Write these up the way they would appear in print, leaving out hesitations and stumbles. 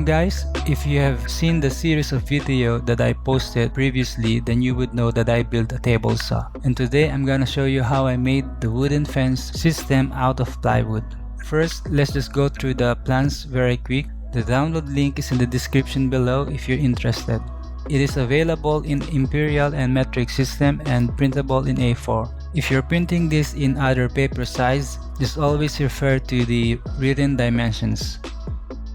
Welcome guys! If you have seen the series of video that I posted previously, then you would know that I built a table saw. And today I'm gonna show you how I made the wooden fence system out of plywood. First, let's just go through the plans very quick. The download link is in the description below if you're interested. It is available in imperial and metric system and printable in A4. If you're printing this in other paper size, just always refer to the written dimensions.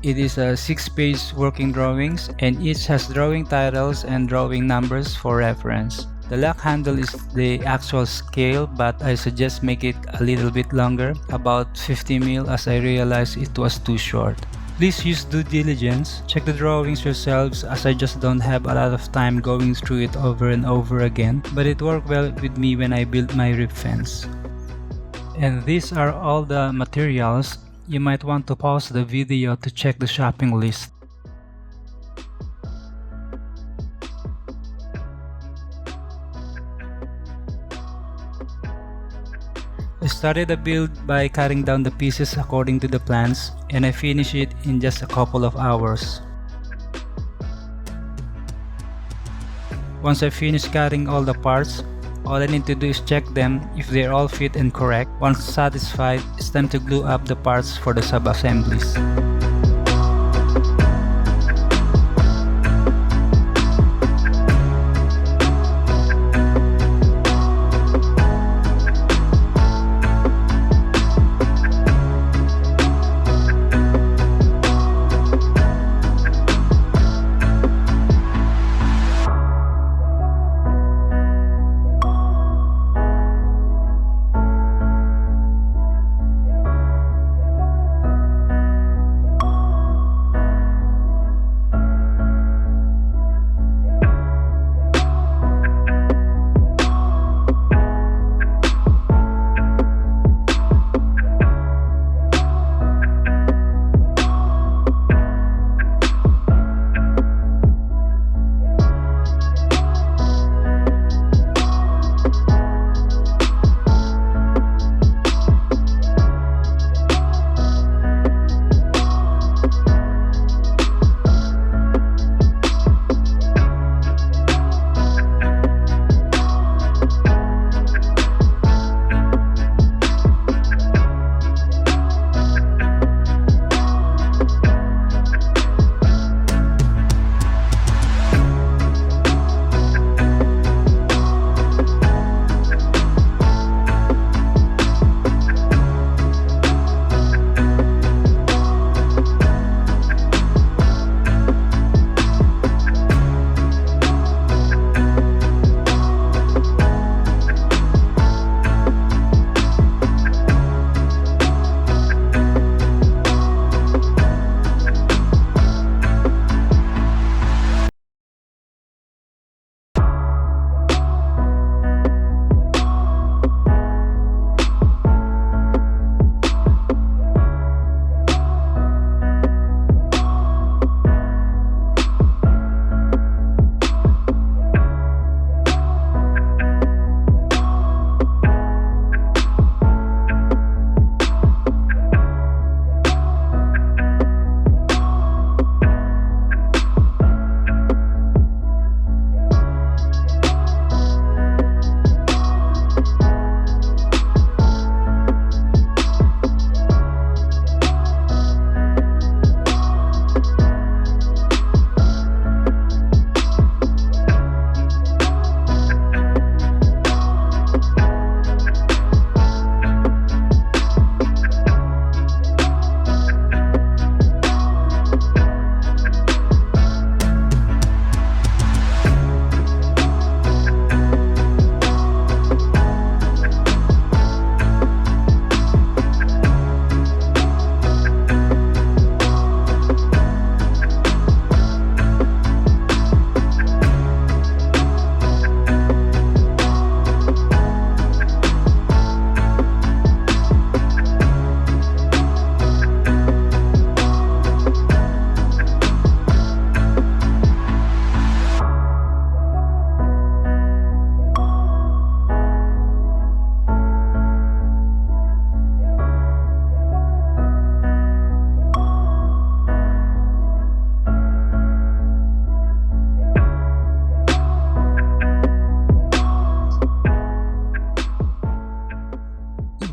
It is a 6-page working drawings and each has drawing titles and drawing numbers for reference. The lock handle is the actual scale, but I suggest make it a little bit longer, about 50 mil, as I realized it was too short. Please use due diligence, check the drawings yourselves as I just don't have a lot of time going through it over and over again, but it worked well with me when I built my rib fence. And these are all the materials. You might want to pause the video to check the shopping list. I started the build by cutting down the pieces according to the plans, and I finished it in just a couple of hours. Once I finish cutting all the parts, all I need to do is check them if they all fit and correct. Once satisfied, it's time to glue up the parts for the sub-assemblies.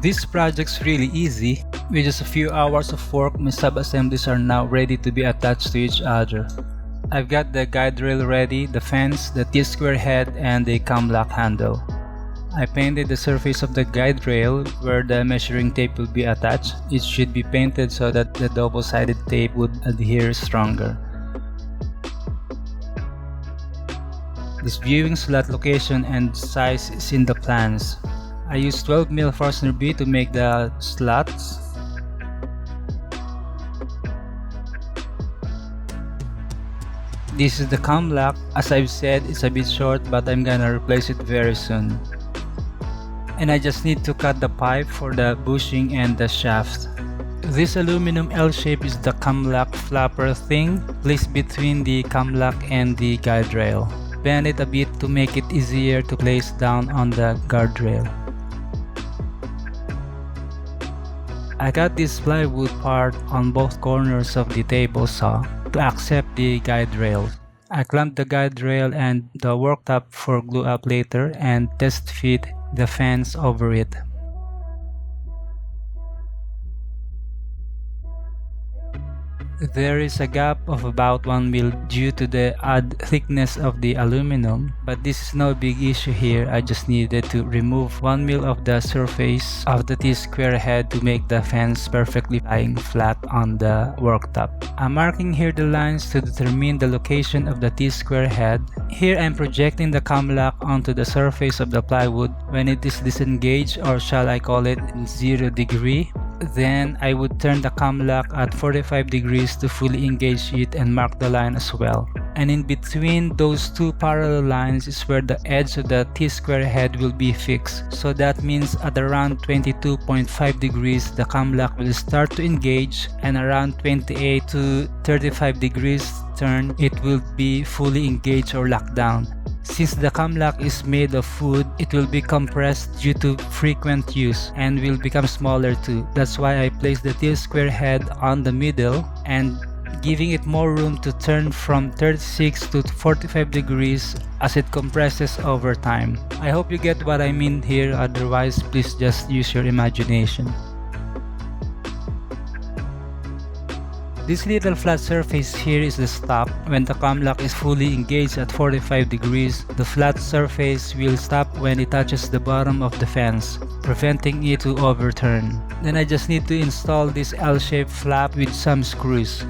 This project's really easy. With just a few hours of work, my sub-assemblies are now ready to be attached to each other. I've got the guide rail ready, the fence, the T-square head, and the cam lock handle. I painted the surface of the guide rail where the measuring tape will be attached. It should be painted so that the double-sided tape would adhere stronger. This viewing slot location and size is in the plans. I used 12mm Forstner B to make the slots. This is the cam lock. As I've said, it's a bit short, but I'm gonna replace it very soon. And I just need to cut the pipe for the bushing and the shaft. This aluminum L shape is the cam lock flapper thing placed between the cam lock and the guide rail. Bend it a bit to make it easier to place down on the guardrail. I got this plywood part on both corners of the table saw to accept the guide rail. I clamped the guide rail and the worktop for glue up later and test fit the fence over it. There is a gap of about 1mm due to the odd thickness of the aluminum, but this is no big issue here. I just needed to remove 1mm of the surface of the T-square head to make the fence perfectly lying flat on the worktop. I'm marking here the lines to determine the location of the T-square head. Here I'm projecting the cam lock onto the surface of the plywood when it is disengaged, or shall I call it 0 degree. Then I would turn the cam lock at 45 degrees to fully engage it and mark the line as well. And in between those two parallel lines is where the edge of the T-square head will be fixed. So that means at around 22.5 degrees the cam lock will start to engage, and around 28 to 35 degrees turn it will be fully engaged or locked down. Since the cam lock is made of wood, it will be compressed due to frequent use and will become smaller too. That's why I placed the T-square head on the middle and giving it more room to turn from 36 to 45 degrees as it compresses over time. I hope you get what I mean here, otherwise please just use your imagination. This little flat surface here is the stop. When the cam lock is fully engaged at 45 degrees, the flat surface will stop when it touches the bottom of the fence, preventing it to overturn. Then I just need to install this L-shaped flap with some screws.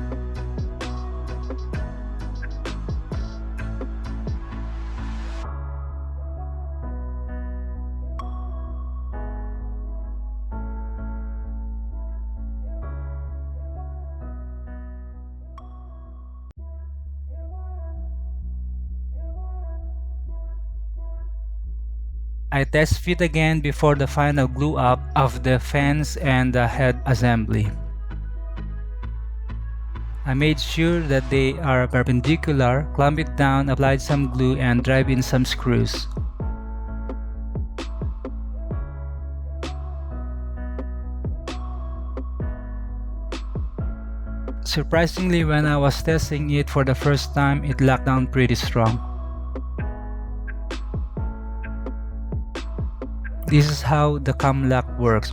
I test fit again before the final glue up of the fence and the head assembly. I made sure that they are perpendicular, clamp it down, applied some glue, and drive in some screws. Surprisingly, when I was testing it for the first time, it locked down pretty strong. This is how the cam lock works.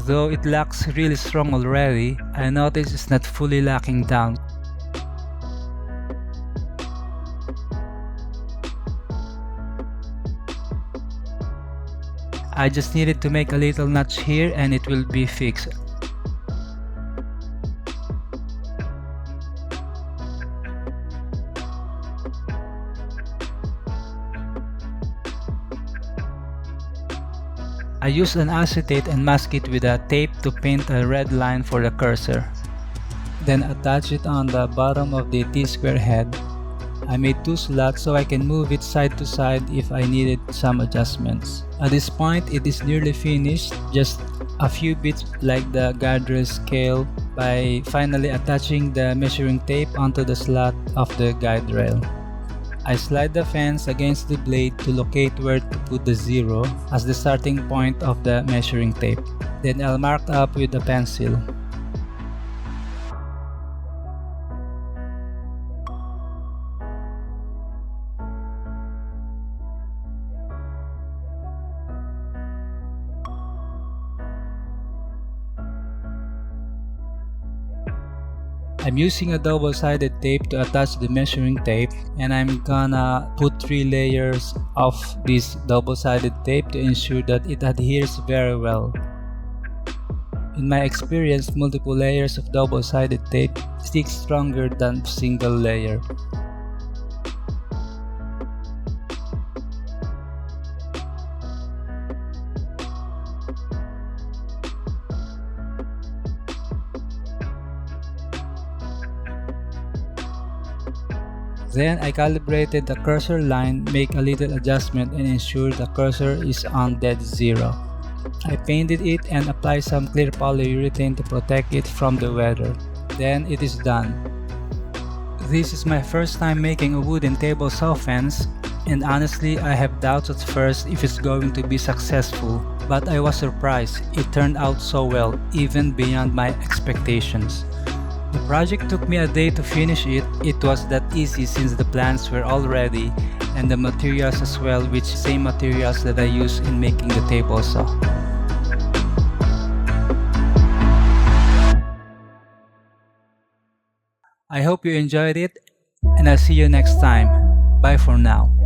Though it locks really strong already, I notice it's not fully locking down. I just needed to make a little notch here and it will be fixed. I used an acetate and mask it with a tape to paint a red line for the cursor. Then attach it on the bottom of the T-square head. I made 2 slots so I can move it side to side if I needed some adjustments. At this point, it is nearly finished, just a few bits like the guardrail scale by finally attaching the measuring tape onto the slot of the guide rail. I slide the fence against the blade to locate where to put the 0 as the starting point of the measuring tape. Then I'll mark up with a pencil. I'm using a double-sided tape to attach the measuring tape, and I'm gonna put 3 layers of this double-sided tape to ensure that it adheres very well. In my experience, multiple layers of double-sided tape stick stronger than single layer. Then I calibrated the cursor line, make a little adjustment and ensure the cursor is on dead zero. I painted it and applied some clear polyurethane to protect it from the weather. Then it is done. This is my first time making a wooden table saw fence, and honestly I have doubts at first if it's going to be successful, but I was surprised. It turned out so well, even beyond my expectations. The project took me a day to finish it. It was that easy since the plans were all ready and the materials as well, which same materials that I use in making the table saw. I hope you enjoyed it, and I'll see you next time. Bye for now.